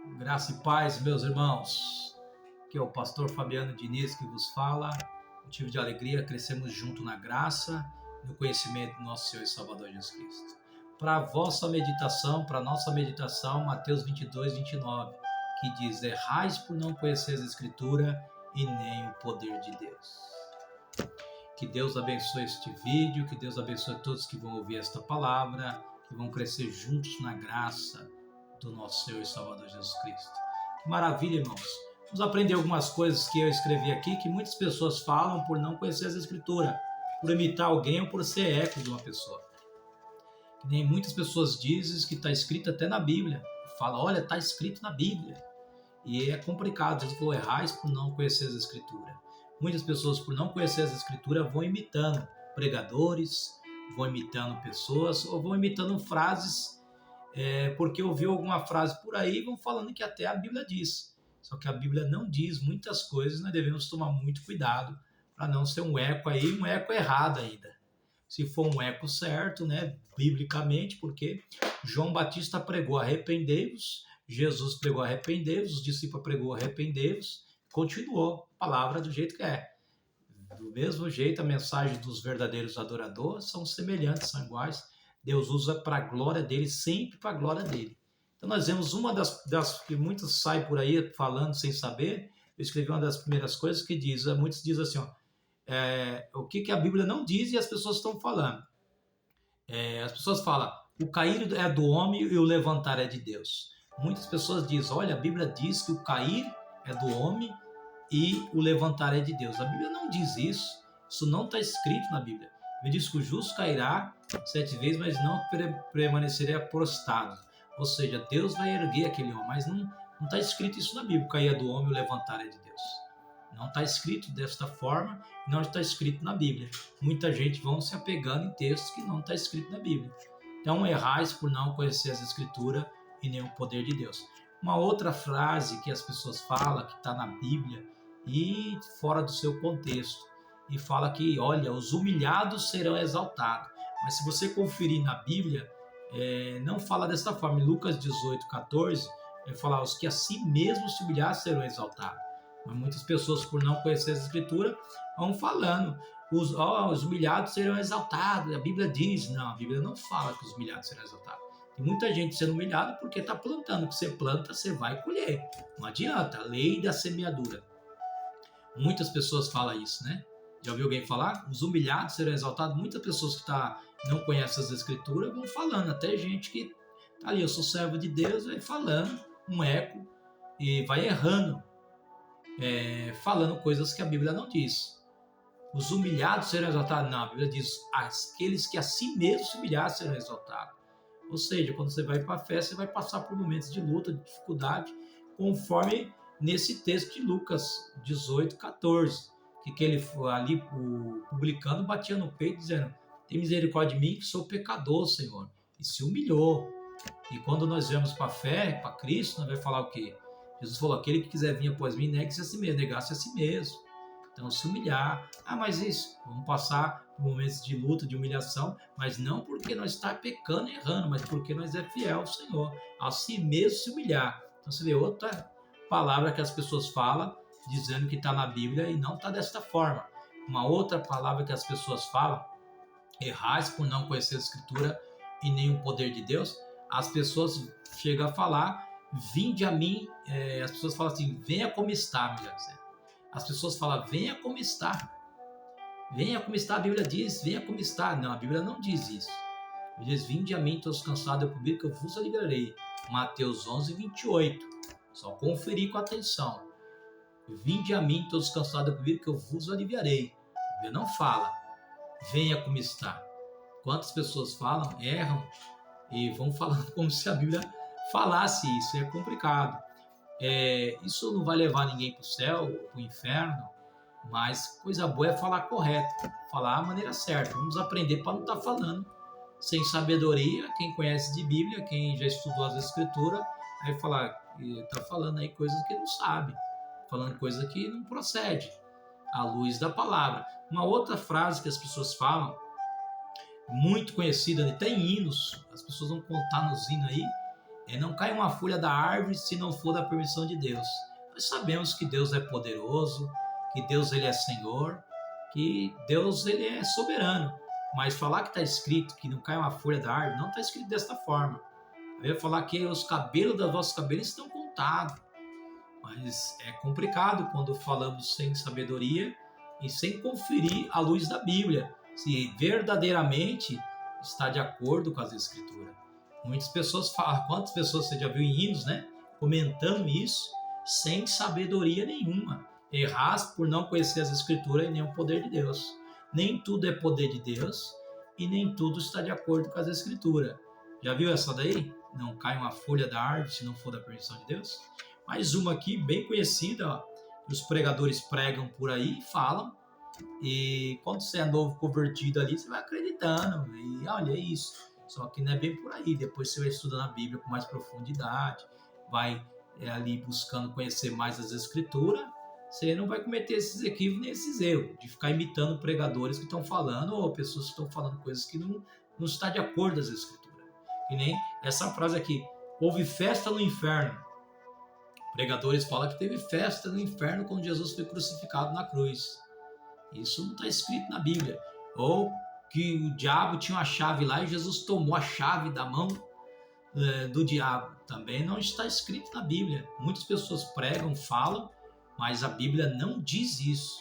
Graça e paz, meus irmãos. Aqui é o pastor Fabiano Diniz que vos fala. Motivo de alegria, crescemos junto na graça e no conhecimento do nosso Senhor e Salvador Jesus Cristo. Para a vossa meditação, para a nossa meditação, Mateus 22, 29, que diz: errais por não conhecer a Escritura e nem o poder de Deus. Que Deus abençoe este vídeo, que Deus abençoe todos que vão ouvir esta palavra, que vão crescer juntos na graça do nosso Senhor e Salvador Jesus Cristo. Que maravilha, irmãos. Vamos aprender algumas coisas que eu escrevi aqui, que muitas pessoas falam por não conhecer as Escrituras, por imitar alguém ou por ser eco de uma pessoa. Que nem muitas pessoas dizem que está escrito até na Bíblia. Fala, olha, está escrito na Bíblia. E é complicado. Jesus falou, errais por não conhecer as Escrituras. Muitas pessoas, por não conhecer as Escrituras, vão imitando pregadores, vão imitando pessoas, ou vão imitando frases porque ouviu alguma frase por aí e vão falando que até a Bíblia diz. Só que a Bíblia não diz muitas coisas, nós devemos tomar muito cuidado para não ser um eco aí, um eco errado ainda. Se for um eco certo, né, biblicamente, porque João Batista pregou arrependei-vos, Jesus pregou arrependei-vos, os discípulos pregou arrependei-vos, continuou a palavra do jeito que é. Do mesmo jeito, a mensagem dos verdadeiros adoradores são semelhantes, são iguais. Deus usa para a glória dele, sempre para a glória dele. Então nós vemos uma das que muitos saem por aí falando sem saber. Eu escrevi uma das primeiras coisas que diz, muitos dizem assim, o que a Bíblia não diz e as pessoas estão falando. As pessoas falam, o cair é do homem e o levantar é de Deus. Muitas pessoas dizem, olha, a Bíblia diz que o cair é do homem e o levantar é de Deus. A Bíblia não diz isso. Isso não está escrito na Bíblia. Me diz que o justo cairá 7 vezes, mas não permanecerá prostrado. Ou seja, Deus vai erguer aquele homem, mas não está escrito isso na Bíblia. Cair é do homem, o levantar é de Deus. Não está escrito desta forma, não está escrito na Bíblia. Muita gente vão se apegando em textos que não está escrito na Bíblia. Então, errais por não conhecer as Escrituras e nem o poder de Deus. Uma outra frase que as pessoas falam, que está na Bíblia e fora do seu contexto, e fala que, olha, os humilhados serão exaltados. Mas se você conferir na Bíblia, não fala dessa forma. Em Lucas 18, 14, ele fala, os que a si mesmos se humilhar serão exaltados. Mas muitas pessoas, por não conhecer as Escrituras, vão falando, os humilhados serão exaltados. A Bíblia diz, não, a Bíblia não fala que os humilhados serão exaltados. Tem muita gente sendo humilhada porque está plantando. O que você planta, você vai colher. Não adianta, a lei da semeadura. Muitas pessoas falam isso, né? Já ouviu alguém falar? Os humilhados serão exaltados. Muitas pessoas que não conhecem as Escrituras vão falando. Até gente que está ali, eu sou servo de Deus, vai falando, um eco, e vai errando, falando coisas que a Bíblia não diz. Os humilhados serão exaltados. Não, a Bíblia diz, aqueles que a si mesmos se humilhar serão exaltados. Ou seja, quando você vai para a fé, você vai passar por momentos de luta, de dificuldade, conforme nesse texto de Lucas 18, 14. Que ele ali, o publicano, batia no peito dizendo, tem misericórdia de mim que sou pecador, Senhor. E se humilhou. E quando nós viemos para a fé, para Cristo, nós vamos falar o quê? Jesus falou, aquele que quiser vir após mim, negue-se a si mesmo, negar-se a si mesmo. Então, se humilhar. Mas isso, vamos passar por momentos de luta, de humilhação, mas não porque nós está pecando e errando, mas porque nós é fiel ao Senhor. A si mesmo se humilhar. Então, você vê outra palavra que as pessoas falam, dizendo que está na Bíblia e não está desta forma. Uma outra palavra que as pessoas falam, errais por não conhecer a Escritura e nem o poder de Deus, as pessoas chegam a falar, vinde a mim, as pessoas falam assim, venha como está, melhor dizendo. As pessoas falam, venha como está. Venha como está, a Bíblia diz, venha como está. Não, a Bíblia não diz isso. Ele diz, vinde a mim, todos cansados, eu prometo que eu vos aliviarei. Mateus 11, 28. Só conferir com atenção. Vinde a mim, todos cansados comigo, que eu vos aliviarei. A Bíblia não fala, venha como está. Quantas pessoas falam, erram e vão falando como se a Bíblia falasse isso. É complicado. Isso não vai levar ninguém para o céu ou para o inferno, mas coisa boa é falar correto, falar a maneira certa. Vamos aprender para não estar falando sem sabedoria. Quem conhece de Bíblia, quem já estudou as Escrituras, aí falar, está falando aí coisas que não sabe. Falando coisa que não procede, à luz da palavra. Uma outra frase que as pessoas falam, muito conhecida, até em hinos, as pessoas vão contar nos hinos aí, Não cai uma folha da árvore se não for da permissão de Deus. Nós sabemos que Deus é poderoso, que Deus ele é Senhor, que Deus ele é soberano. Mas falar que está escrito que não cai uma folha da árvore, não está escrito desta forma. Eu ia falar que os cabelos das vossas cabeças estão contados. Mas é complicado quando falamos sem sabedoria e sem conferir a luz da Bíblia, se verdadeiramente está de acordo com as Escrituras. Muitas pessoas falam, quantas pessoas você já viu em hinos, né? Comentando isso sem sabedoria nenhuma. Errar por não conhecer as Escrituras e nem o poder de Deus. Nem tudo é poder de Deus e nem tudo está de acordo com as Escrituras. Já viu essa daí? Não cai uma folha da árvore se não for da permissão de Deus? Mais uma aqui, bem conhecida, ó, que os pregadores pregam por aí e falam. E quando você é novo convertido ali, você vai acreditando. E olha, é isso. Só que não é bem por aí. Depois você vai estudando a Bíblia com mais profundidade, vai ali buscando conhecer mais as Escrituras. Você não vai cometer esses equívocos nem esses erros de ficar imitando pregadores que estão falando ou pessoas que estão falando coisas que não estão de acordo com as Escrituras. Que nem essa frase aqui: houve festa no inferno. Pregadores falam que teve festa no inferno quando Jesus foi crucificado na cruz. Isso não está escrito na Bíblia. Ou que o diabo tinha uma chave lá e Jesus tomou a chave da mão do diabo. Também não está escrito na Bíblia. Muitas pessoas pregam, falam, mas a Bíblia não diz isso.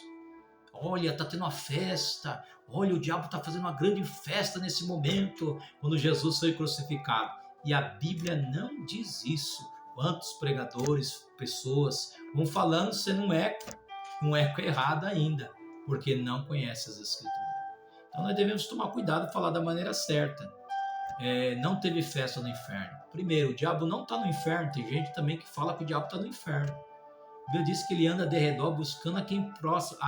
Olha, está tendo uma festa. Olha, o diabo está fazendo uma grande festa nesse momento, quando Jesus foi crucificado. E a Bíblia não diz isso. Quantos pregadores, pessoas vão falando, você não é um eco errado ainda, porque não conhece as Escrituras. Então nós devemos tomar cuidado e falar da maneira certa. Não teve festa no inferno. Primeiro, o diabo não está no inferno. Tem gente também que fala que o diabo está no inferno. A Bíblia diz que ele anda de redor buscando a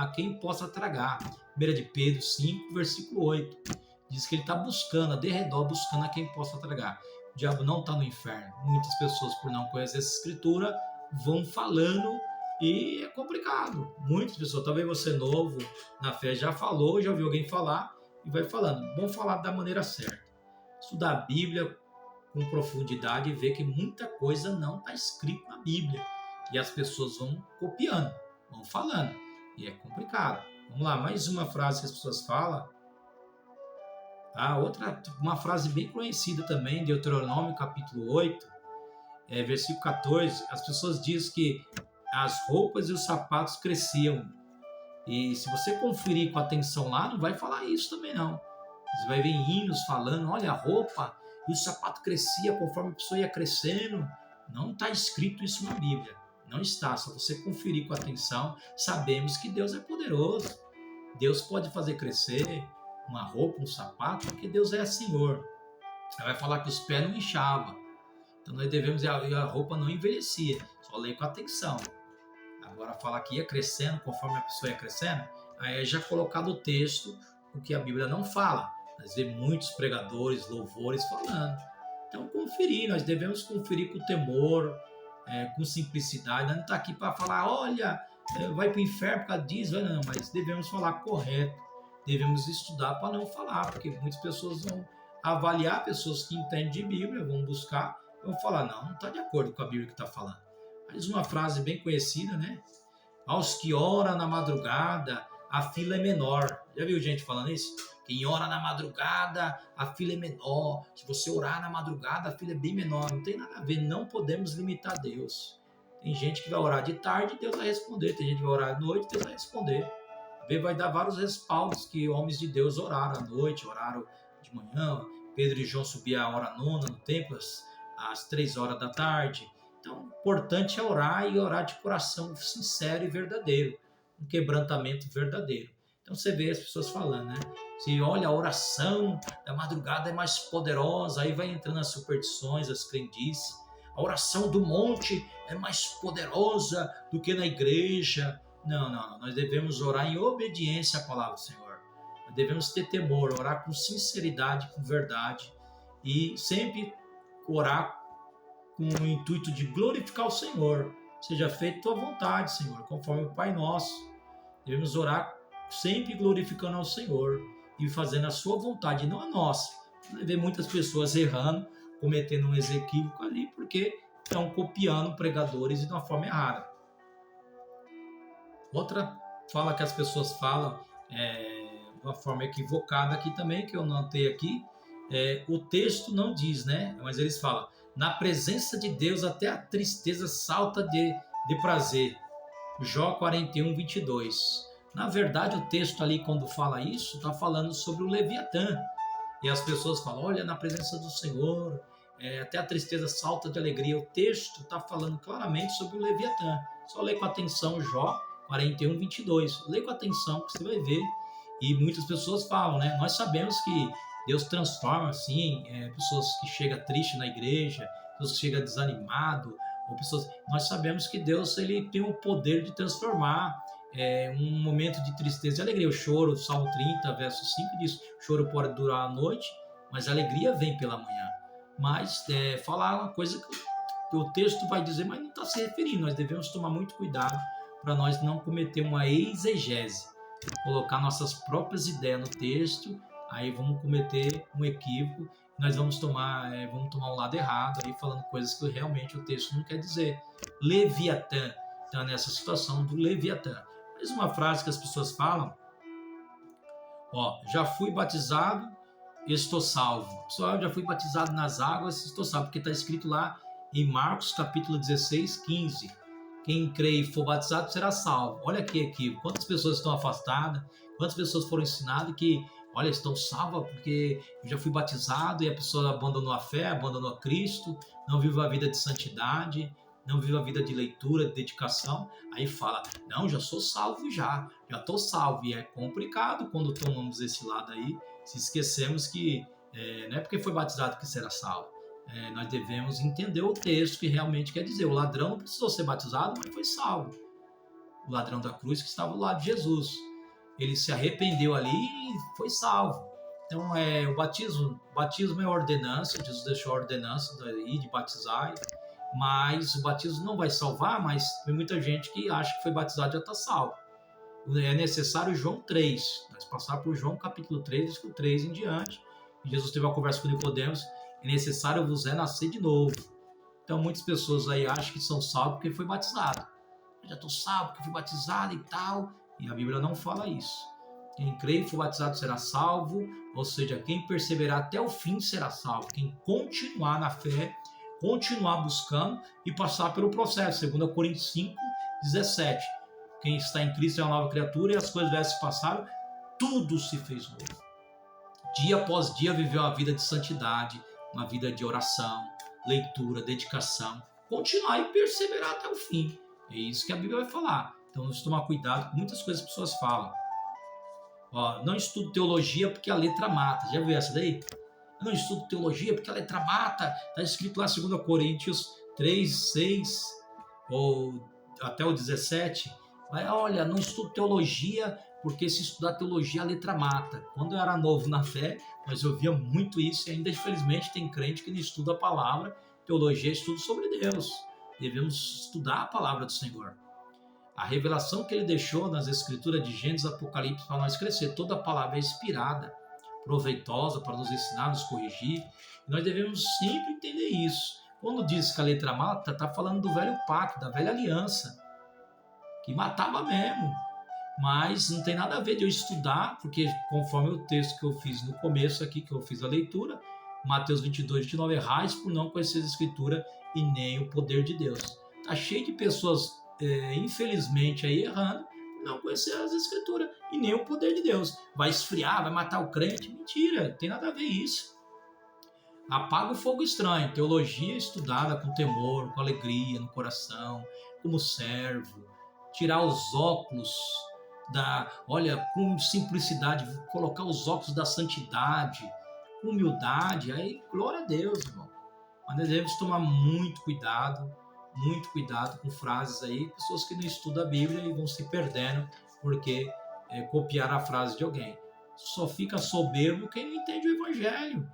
quem possa tragar. 1 de Pedro 5, versículo 8. Diz que ele está buscando, de redor, buscando a quem possa tragar. O diabo não está no inferno. Muitas pessoas, por não conhecer essa Escritura, vão falando e é complicado. Muitas pessoas, talvez você novo na fé já falou, já ouviu alguém falar e vai falando. Vamos falar da maneira certa. Estudar a Bíblia com profundidade e ver que muita coisa não está escrita na Bíblia. E as pessoas vão copiando, vão falando. E é complicado. Vamos lá, mais uma frase que as pessoas falam. Uma frase bem conhecida também, Deuteronômio capítulo 8, versículo 14. As pessoas dizem que as roupas e os sapatos cresciam. E se você conferir com atenção lá, não vai falar isso também não. Você vai ver hinos falando, olha, a roupa e o sapato crescia conforme a pessoa ia crescendo. Não está escrito isso na Bíblia. Não está, só você conferir com atenção. Sabemos que Deus é poderoso. Deus pode fazer crescer uma roupa, um sapato, porque Deus é Senhor. Ela vai falar que os pés não inchavam. Então nós devemos, a roupa não envelhecia. Só ler com atenção. Agora falar que ia crescendo conforme a pessoa ia crescendo, aí é já colocado o texto, o que a Bíblia não fala. Nós vemos muitos pregadores, louvores falando. Então nós devemos conferir com temor, com simplicidade. Nós não está aqui para falar, olha, vai para o inferno por causa disso, não, mas devemos falar correto. Devemos estudar para não falar, porque muitas pessoas vão avaliar, pessoas que entendem de Bíblia, vão buscar, vão falar, não está de acordo com a Bíblia que está falando. Mas uma frase bem conhecida, né? Aos que oram na madrugada, a fila é menor. Já viu gente falando isso? Quem ora na madrugada, a fila é menor. Se você orar na madrugada, a fila é bem menor. Não tem nada a ver, não podemos limitar Deus. Tem gente que vai orar de tarde, Deus vai responder. Tem gente que vai orar à noite, Deus vai responder. Vai dar vários respaldos que homens de Deus oraram à noite, oraram de manhã. Pedro e João subiam a hora nona no templo, às 3 horas da tarde. Então, o importante é orar e orar de coração sincero e verdadeiro, um quebrantamento verdadeiro. Então, você vê as pessoas falando, né? Se olha, a oração da madrugada é mais poderosa, aí vai entrando as superstições, as crendices. A oração do monte é mais poderosa do que na igreja. Não. Nós devemos orar em obediência à palavra do Senhor. Nós devemos ter temor, orar com sinceridade, com verdade. E sempre orar com o intuito de glorificar o Senhor. Seja feita tua vontade, Senhor, conforme o Pai Nosso. Devemos orar sempre glorificando ao Senhor e fazendo a sua vontade, não a nossa. Nós vemos muitas pessoas errando, cometendo um equívoco ali, porque estão copiando pregadores de uma forma errada. Outra fala que as pessoas falam de uma forma equivocada aqui também, que eu notei aqui, o texto não diz, né? Mas eles falam, na presença de Deus até a tristeza salta de prazer. Jó 41, 22. Na verdade, o texto ali, quando fala isso, está falando sobre o Leviatã. E as pessoas falam, olha, na presença do Senhor, até a tristeza salta de alegria. O texto está falando claramente sobre o Leviatã. Só lê com atenção Jó 41, 22. Lê com atenção que você vai ver. E muitas pessoas falam, né? Nós sabemos que Deus transforma, assim, pessoas que chegam tristes na igreja, pessoas que chegam desanimado, ou pessoas... Nós sabemos que Deus ele tem o poder de transformar um momento de tristeza e alegria. O choro, Salmo 30, verso 5 diz, o choro pode durar a noite, mas a alegria vem pela manhã. Mas falar uma coisa que o texto vai dizer, mas não está se referindo. Nós devemos tomar muito cuidado para nós não cometer uma exegese, colocar nossas próprias ideias no texto, aí vamos cometer um equívoco, nós vamos tomar um lado errado, aí falando coisas que realmente o texto não quer dizer. Leviatã, está nessa situação do Leviatã. Mais uma frase que as pessoas falam, já fui batizado, estou salvo. Pessoal, já fui batizado nas águas, estou salvo, porque está escrito lá em Marcos capítulo 16, 15. Quem crê e for batizado será salvo. Olha que equívoco. Quantas pessoas estão afastadas, quantas pessoas foram ensinadas que, olha, estão salvas porque eu já fui batizado, e a pessoa abandonou a fé, abandonou a Cristo, não vive a vida de santidade, não vive a vida de leitura, de dedicação. Aí fala, não, já sou salvo já estou salvo. E é complicado quando tomamos esse lado aí, se esquecemos que não é porque foi batizado que será salvo. Nós devemos entender o texto que realmente quer dizer. O ladrão não precisou ser batizado, mas foi salvo. O ladrão da cruz que estava do lado de Jesus. Ele se arrependeu ali e foi salvo. Então, o batismo é ordenança. Jesus deixou a ordenança de batizar. Mas o batismo não vai salvar, mas tem muita gente que acha que foi batizado e já está salvo. É necessário João 3. Nós passar por João capítulo 3, versículo 3 em diante. E Jesus teve uma conversa com Nicodemos. É necessário vos nascer de novo. Então muitas pessoas aí acham que são salvos porque foi batizado. Eu já estou salvo porque fui batizado e tal. E a Bíblia não fala isso. Quem crê e for batizado será salvo. Ou seja, quem perseverar até o fim será salvo. Quem continuar na fé, continuar buscando e passar pelo processo. 2 Coríntios 5, 17. Quem está em Cristo é uma nova criatura e as coisas velhas se passaram, tudo se fez novo. Dia após dia viveu uma vida de santidade, uma vida de oração, leitura, dedicação, continuar e perseverar até o fim. É isso que a Bíblia vai falar. Então, vamos tomar cuidado com muitas coisas que as pessoas falam. Não estudo teologia porque a letra mata. Já viu essa daí? Eu não estudo teologia porque a letra mata. Está escrito lá em 2 Coríntios 3, 6 ou até o 17. Olha, não estudo teologia porque se estudar teologia a letra mata. Quando eu era novo na fé, mas eu via muito isso e ainda infelizmente tem crente que não estuda a palavra. Teologia é estudo sobre Deus. Devemos estudar a palavra do Senhor. A revelação que ele deixou nas escrituras de Gênesis e Apocalipse para nós crescer. Toda a palavra é inspirada, proveitosa para nos ensinar, nos corrigir. E nós devemos sempre entender isso. Quando diz que a letra mata, está falando do velho pacto, da velha aliança, que matava mesmo. Mas não tem nada a ver de eu estudar, porque conforme o texto que eu fiz no começo aqui, que eu fiz a leitura, Mateus 22, 29, errais por não conhecer a Escritura e nem o poder de Deus. Está cheio de pessoas, infelizmente, aí errando, por não conhecer as Escrituras e nem o poder de Deus. Vai esfriar, vai matar o crente? Mentira, não tem nada a ver isso. Apaga o fogo estranho. Teologia estudada com temor, com alegria no coração, como servo. Tirar os óculos com simplicidade, colocar os óculos da santidade, com humildade, aí glória a Deus, irmão. Mas nós devemos tomar muito cuidado com frases aí, pessoas que não estudam a Bíblia e vão se perdendo porque copiaram a frase de alguém. Só fica soberbo quem não entende o Evangelho.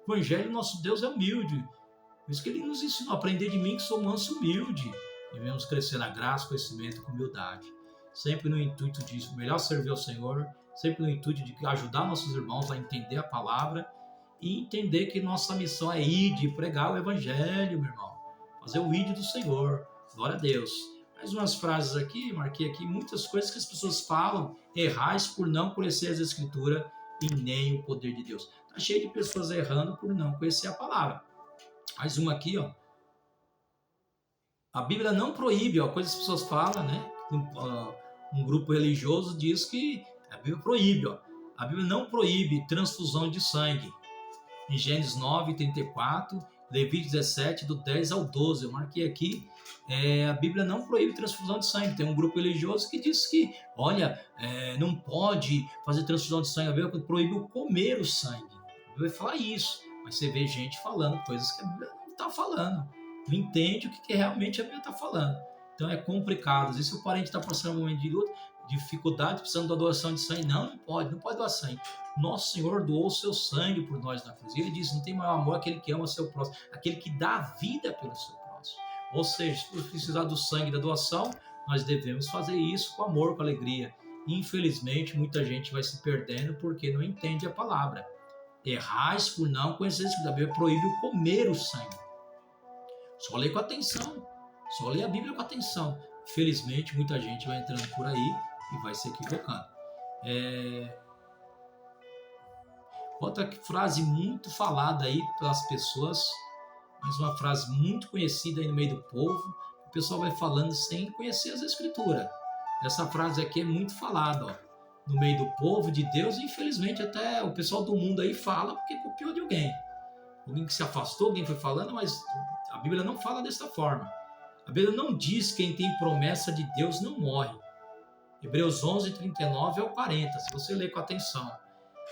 O Evangelho, nosso Deus é humilde. Por isso que ele nos ensinou a aprender de mim que sou manso e humilde. Devemos crescer na graça, conhecimento e com humildade. Sempre no intuito de melhor servir ao Senhor, sempre no intuito de ajudar nossos irmãos a entender a palavra e entender que nossa missão é ir de pregar o evangelho, meu irmão. Fazer o ídolo do Senhor. Glória a Deus. Mais umas frases aqui, marquei aqui, muitas coisas que as pessoas falam, errais por não conhecer as Escrituras e nem o poder de Deus. Tá cheio de pessoas errando por não conhecer a palavra. Mais uma aqui, ó. A Bíblia não proíbe, ó, coisas que as pessoas falam, né? Um grupo religioso diz que a Bíblia proíbe, ó. A Bíblia não proíbe transfusão de sangue. Em Gênesis 9, 34, Levítico 17, do 10 ao 12. Eu marquei aqui, a Bíblia não proíbe transfusão de sangue. Tem um grupo religioso que diz que, olha, não pode fazer transfusão de sangue. A Bíblia proíbe comer o sangue. A Bíblia vai falar isso, mas você vê gente falando coisas que a Bíblia não está falando. Não entende o que realmente a Bíblia está falando. Então é complicado. Às vezes se o parente está passando um momento de luta, dificuldade, precisando da doação de sangue, não pode doar sangue. Nosso Senhor doou o seu sangue por nós na cruz. E ele disse, não tem maior amor aquele que ama o seu próximo, aquele que dá a vida pelo seu próximo. Ou seja, se precisar do sangue da doação, nós devemos fazer isso com amor, com alegria. Infelizmente, muita gente vai se perdendo porque não entende a palavra. Errais por não conhecer isso. A Bíblia proíbe comer o sangue. Só lê com atenção. Só lê a Bíblia com atenção. Infelizmente, muita gente vai entrando por aí e vai se equivocando. Outra frase muito falada aí pelas pessoas, mas uma frase muito conhecida aí no meio do povo, o pessoal vai falando sem conhecer as Escrituras. Essa frase aqui é muito falada, ó, no meio do povo de Deus, e infelizmente até o pessoal do mundo aí fala porque copiou de alguém. Alguém que se afastou, alguém foi falando, mas a Bíblia não fala dessa forma. A Bíblia não diz que quem tem promessa de Deus não morre. Hebreus 11, 39 ao 40, se você ler com atenção.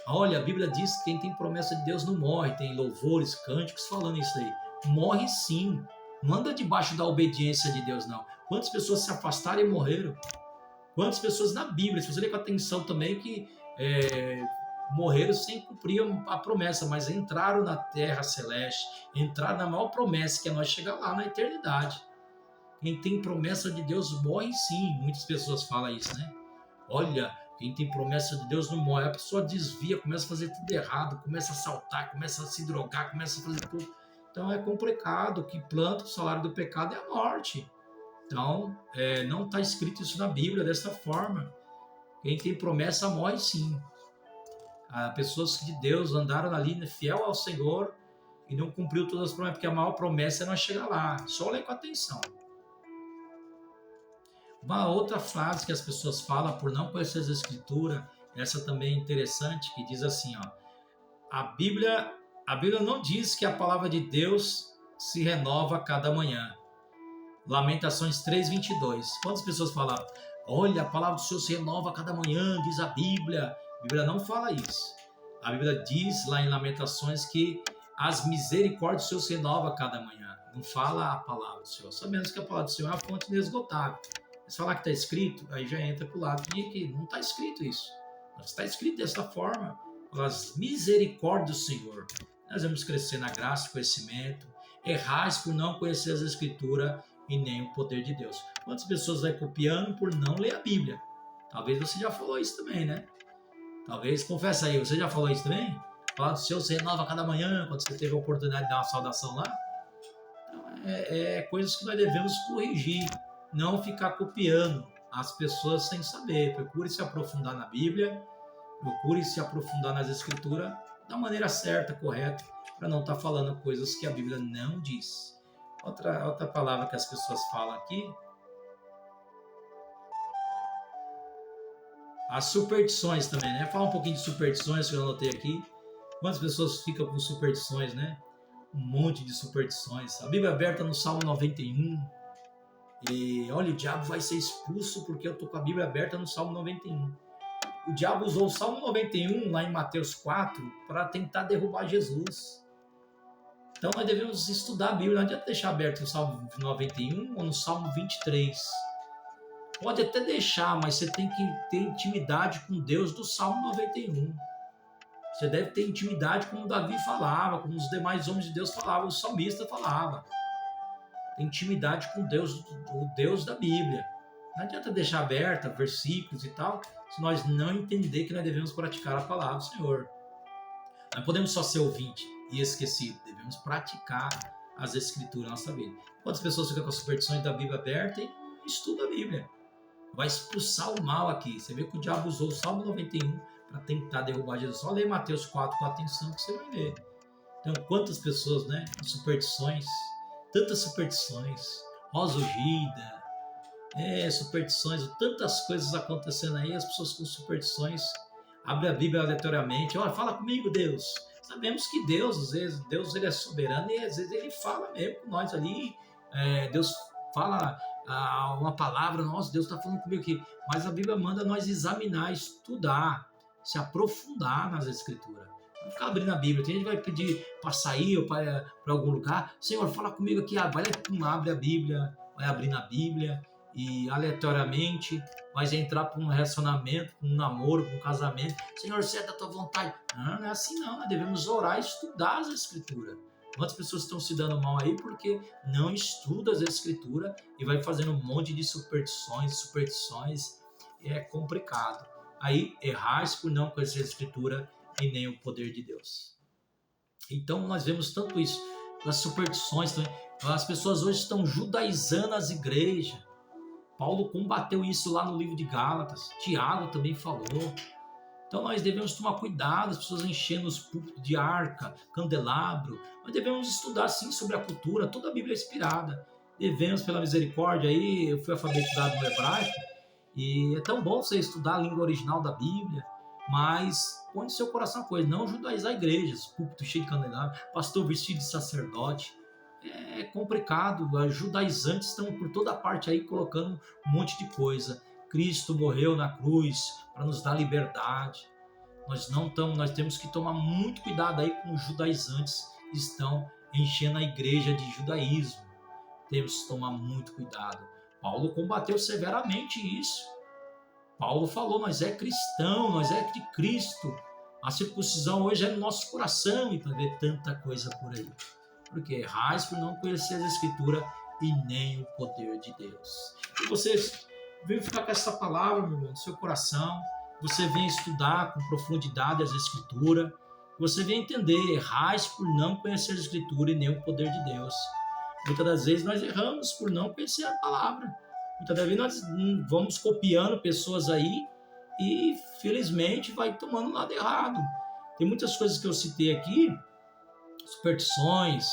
Olha, a Bíblia diz que quem tem promessa de Deus não morre. Tem louvores, cânticos falando isso aí. Morre sim. Não anda debaixo da obediência de Deus, não. Quantas pessoas se afastaram e morreram? Quantas pessoas na Bíblia, se você ler com atenção também, que morreram sem cumprir a promessa, mas entraram na terra celeste, entraram na maior promessa, que é nós chegar lá na eternidade. Quem tem promessa de Deus morre sim. Muitas pessoas falam isso, né? Olha, quem tem promessa de Deus não morre. A pessoa desvia, começa a fazer tudo errado, começa a assaltar, começa a se drogar, começa a fazer tudo. Então é complicado. Que planta o salário do pecado é a morte. Então não está escrito isso na Bíblia dessa forma. Quem tem promessa morre sim. Pessoas de Deus andaram ali fiel ao Senhor e não cumpriu todas as promessas, porque a maior promessa é nós chegar lá. Só ler com atenção. Uma outra frase que as pessoas falam por não conhecer as Escrituras, essa também é interessante, que diz assim, ó, a Bíblia não diz que a palavra de Deus se renova a cada manhã. Lamentações 3:22. Quantas pessoas falam, olha, a palavra do Senhor se renova a cada manhã, diz a Bíblia. A Bíblia não fala isso. A Bíblia diz lá em Lamentações que as misericórdias do Senhor se renovam a cada manhã. Não fala a palavra do Senhor. Sabemos que a palavra do Senhor é uma fonte inesgotável. Se falar que está escrito, aí já entra para o lado de que não está escrito isso. Mas está escrito dessa forma, as misericórdias do Senhor. Nós vamos crescer na graça e conhecimento, errais por não conhecer as Escrituras e nem o poder de Deus. Quantas pessoas vai copiando por não ler a Bíblia? Talvez você já falou isso também, né? Talvez, confessa aí, você já falou isso também? Falar do Senhor se renova a cada manhã, quando você teve a oportunidade de dar uma saudação lá? Então, coisas que nós devemos corrigir. Não ficar copiando as pessoas sem saber. Procure se aprofundar na Bíblia, procure se aprofundar nas Escrituras da maneira certa, correta, para não estar falando coisas que a Bíblia não diz. Outra palavra que as pessoas falam aqui, as superstições também, né? Fala um pouquinho de superstições que eu anotei aqui. Quantas pessoas ficam com superstições, né? Um monte de superstições. A Bíblia aberta no Salmo 91. E olha, o diabo vai ser expulso porque eu estou com a Bíblia aberta no Salmo 91. O diabo usou o Salmo 91 lá em Mateus 4 para tentar derrubar Jesus. Então nós devemos estudar a Bíblia. Não adianta deixar aberto no Salmo 91 ou no Salmo 23. Pode até deixar, mas você tem que ter intimidade com Deus do Salmo 91. Você deve ter intimidade como Davi falava, como os demais homens de Deus falavam, o salmista falava. Intimidade com Deus, o Deus da Bíblia. Não adianta deixar aberta versículos e tal, se nós não entender que nós devemos praticar a palavra do Senhor. Não podemos só ser ouvinte e esquecido, devemos praticar as escrituras na nossa vida. Quantas pessoas ficam com as superstições da Bíblia aberta e não estudam a Bíblia? Vai expulsar o mal aqui. Você vê que o diabo usou o Salmo 91 para tentar derrubar Jesus. Só lê Mateus 4 com atenção que você vai ver. Então, quantas pessoas, né? Superstições, tantas superstições, rosa ungida, superstições, tantas coisas acontecendo aí, as pessoas com superstições, abre a Bíblia aleatoriamente, olha, fala comigo, Deus. Sabemos que Deus, às vezes, Deus ele é soberano e às vezes ele fala mesmo com nós ali, Deus fala uma palavra, nossa, Deus está falando comigo aqui, mas a Bíblia manda nós examinar, estudar, se aprofundar nas Escrituras. Não ficar abrindo a Bíblia. Tem gente que vai pedir para sair ou para algum lugar. Senhor, fala comigo aqui. Vai lá, abre a Bíblia, vai abrindo a Bíblia e aleatoriamente vai entrar para um relacionamento, um namoro, um casamento. Senhor, se é da tua vontade. Não é assim não. Nós devemos orar e estudar as Escrituras. Quantas pessoas estão se dando mal aí porque não estudam as Escrituras e vai fazendo um monte de superstições. É complicado. Aí errais por não conhecer a Escritura e nem o poder de Deus. Então nós vemos tanto isso, as superstições, as pessoas hoje estão judaizando as igrejas. Paulo combateu isso lá no livro de Gálatas, Tiago também falou. Então nós devemos tomar cuidado, as pessoas enchendo os púlpitos de arca, candelabro. Nós devemos estudar sim sobre a cultura, toda a Bíblia é inspirada. Devemos, pela misericórdia, aí eu fui alfabetizado no hebraico, e é tão bom você estudar a língua original da Bíblia, mas põe no seu coração a coisa, não judaizar igrejas, púlpito cheio de candelabro, pastor vestido de sacerdote. É complicado, os judaizantes estão por toda parte aí colocando um monte de coisa. Cristo morreu na cruz para nos dar liberdade. Nós temos que tomar muito cuidado aí com os judaizantes que estão enchendo a igreja de judaísmo. Temos que tomar muito cuidado. Paulo combateu severamente isso. Paulo falou, nós é cristão, nós é de Cristo. A circuncisão hoje é no nosso coração, e para ver tanta coisa por aí. Porque errais por não conhecer as Escrituras e nem o poder de Deus. E você vem ficar com essa palavra, meu irmão, no seu coração. Você vem estudar com profundidade as Escrituras. Você vem entender, errais por não conhecer as Escrituras e nem o poder de Deus. Muitas das vezes nós erramos por não conhecer a palavra. Muitas das vezes nós vamos copiando pessoas aí e, felizmente, vai tomando o lado errado. Tem muitas coisas que eu citei aqui, superstições,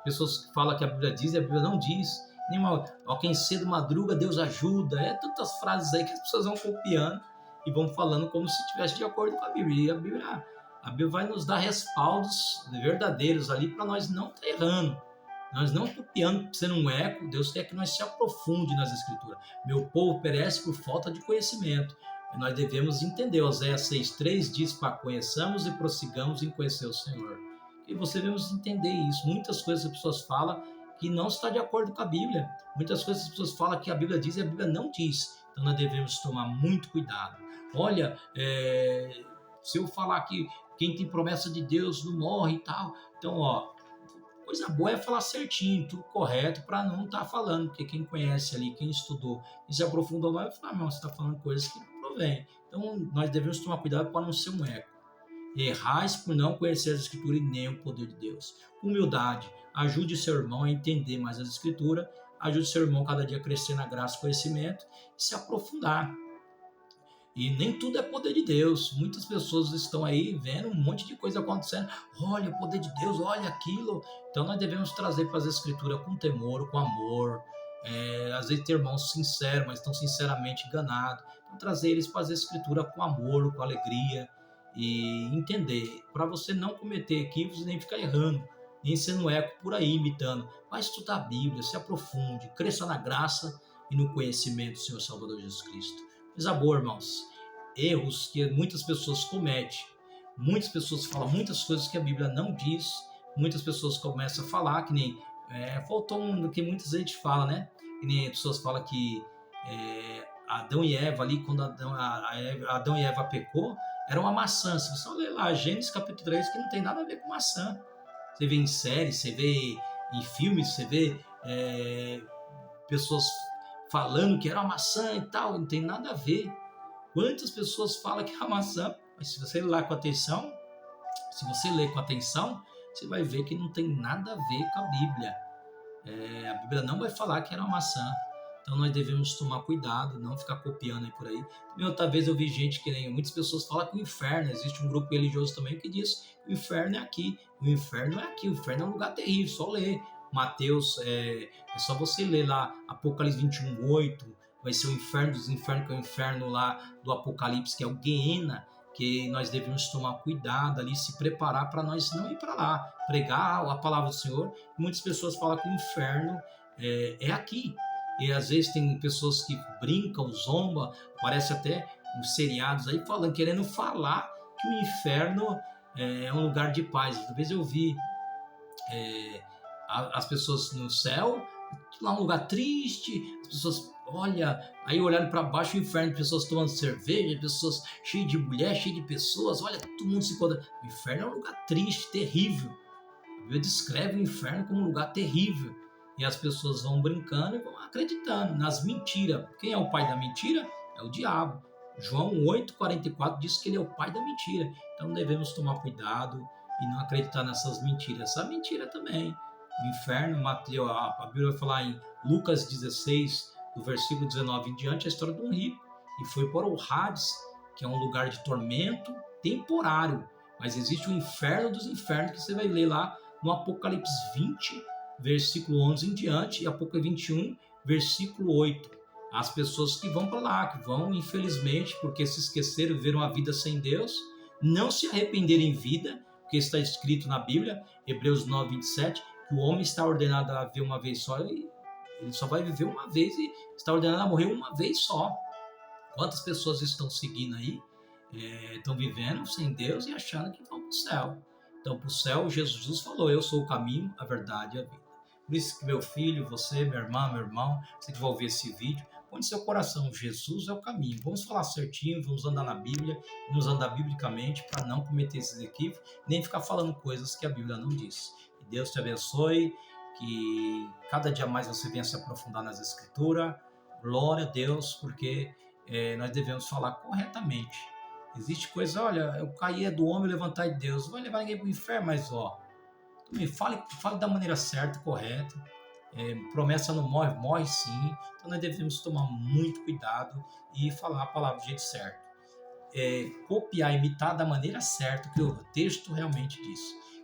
pessoas que falam que a Bíblia diz e a Bíblia não diz. Quem cedo madruga, Deus ajuda. Tantas frases aí que as pessoas vão copiando e vão falando como se estivesse de acordo com a Bíblia. E a Bíblia vai nos dar respaldos verdadeiros ali para nós não estar errando. Nós não copiando, sendo um eco. Deus quer que nós se aprofunde nas Escrituras. Meu povo perece por falta de conhecimento. E nós devemos entender. Oséias 6,3 diz para conheçamos e prossigamos em conhecer o Senhor. E você devemos entender isso. Muitas coisas as pessoas falam que não está de acordo com a Bíblia. Muitas coisas as pessoas falam que a Bíblia diz e a Bíblia não diz. Então nós devemos tomar muito cuidado. Olha, se eu falar que quem tem promessa de Deus não morre e tal. Então, coisa boa é falar certinho, tudo correto, para não estar falando, porque quem conhece ali, quem estudou e se aprofundou mais, vai falar, não, você está falando coisas que não provém. Então, nós devemos tomar cuidado para não ser um eco. Errais por não conhecer as Escrituras e nem o poder de Deus. Humildade, ajude seu irmão a entender mais as Escrituras, ajude seu irmão cada dia a crescer na graça e conhecimento e se aprofundar. E nem tudo é poder de Deus. Muitas pessoas estão aí vendo um monte de coisa acontecendo. Olha o poder de Deus, olha aquilo. Então nós devemos trazer para as Escrituras com temor, com amor. Às vezes tem irmãos sinceros, mas estão sinceramente enganados. Então trazer eles para as Escrituras com amor, com alegria e entender. Para você não cometer equívocos nem ficar errando, nem sendo eco por aí imitando. Vai estudar a Bíblia, se aprofunde, cresça na graça e no conhecimento do Senhor Salvador Jesus Cristo. Coisa boa, irmãos. Erros que muitas pessoas cometem. Muitas pessoas falam muitas coisas que a Bíblia não diz. Muitas pessoas começam a falar, que nem... faltou um que muita gente fala, né? Que nem pessoas falam que Adão e Eva ali, quando Adão e Eva pecou, era uma maçã. Se você ler lá, Gênesis capítulo 3, que não tem nada a ver com maçã. Você vê em séries, você vê em filmes, você vê pessoas falando que era uma maçã e tal, não tem nada a ver. Quantas pessoas falam que é uma maçã, mas se você ir lá com atenção, Se você ler com atenção, você vai ver que não tem nada a ver com a Bíblia. A Bíblia não vai falar que era uma maçã. Então nós devemos tomar cuidado, não ficar copiando aí por aí. Também outra vez eu vi gente que nem muitas pessoas falam que o inferno, existe um grupo religioso também que diz que o inferno é aqui. O inferno não é aqui, o inferno é um lugar terrível, só ler. Mateus, é só você ler lá Apocalipse 21:8, vai ser o inferno dos infernos, que é o inferno lá do Apocalipse, que é o Guiena, que nós devemos tomar cuidado ali, se preparar para nós não ir para lá, pregar a palavra do Senhor. Muitas pessoas falam que o inferno é aqui. E às vezes tem pessoas que brincam, zombam, aparece até uns seriados aí falando, querendo falar que o inferno é um lugar de paz. Às vezes eu vi as pessoas no céu, lá um lugar triste, as pessoas, olha, aí olhando para baixo o inferno, pessoas tomando cerveja, pessoas cheias de mulher, cheias de pessoas, olha, todo mundo se encontra. O inferno é um lugar triste, terrível. A Bíblia descreve o inferno como um lugar terrível. E as pessoas vão brincando e vão acreditando nas mentiras. Quem é o pai da mentira? É o diabo. João 8,44 diz que ele é o pai da mentira. Então devemos tomar cuidado e não acreditar nessas mentiras. Essa mentira também. O inferno, Mateus, a Bíblia vai falar em Lucas 16, do versículo 19 em diante, a história de um rico. E foi para o Hades, que é um lugar de tormento temporário. Mas existe o inferno dos infernos, que você vai ler lá no Apocalipse 20, versículo 11 em diante, e Apocalipse 21, versículo 8. As pessoas que vão para lá, que vão, infelizmente, porque se esqueceram, viveram a vida sem Deus, não se arrependeram em vida, porque está escrito na Bíblia, Hebreus 9, 27, que o homem está ordenado a viver uma vez só, e ele só vai viver uma vez e está ordenado a morrer uma vez só. Quantas pessoas estão seguindo aí, estão vivendo sem Deus e achando que vão para o céu. Então, para o céu, Jesus falou, eu sou o caminho, a verdade e a vida. Por isso que meu filho, você, minha irmã, meu irmão, você que vai ouvir esse vídeo, põe no seu coração, Jesus é o caminho. Vamos falar certinho, vamos andar na Bíblia, vamos andar biblicamente para não cometer esses equívocos, nem ficar falando coisas que a Bíblia não diz. Que Deus te abençoe, que cada dia mais você venha se aprofundar nas Escrituras. Glória a Deus, porque nós devemos falar corretamente. Existe coisa, olha, o cair é do homem, levantar é de Deus. Não vai levar ninguém para o inferno, mas fale da maneira certa, correta. Promessa não morre, morre sim. Então nós devemos tomar muito cuidado e falar a palavra do jeito certo. Copiar, imitar da maneira certa que o texto realmente diz.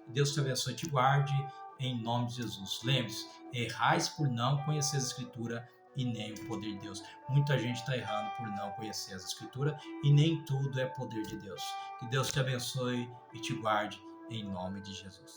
Deus te abençoe e te guarde, em nome de Jesus. Lembre-se, errais por não conhecer as Escrituras e nem o poder de Deus. Muita gente está errando por não conhecer as Escrituras e nem tudo é poder de Deus. Que Deus te abençoe e te guarde em nome de Jesus.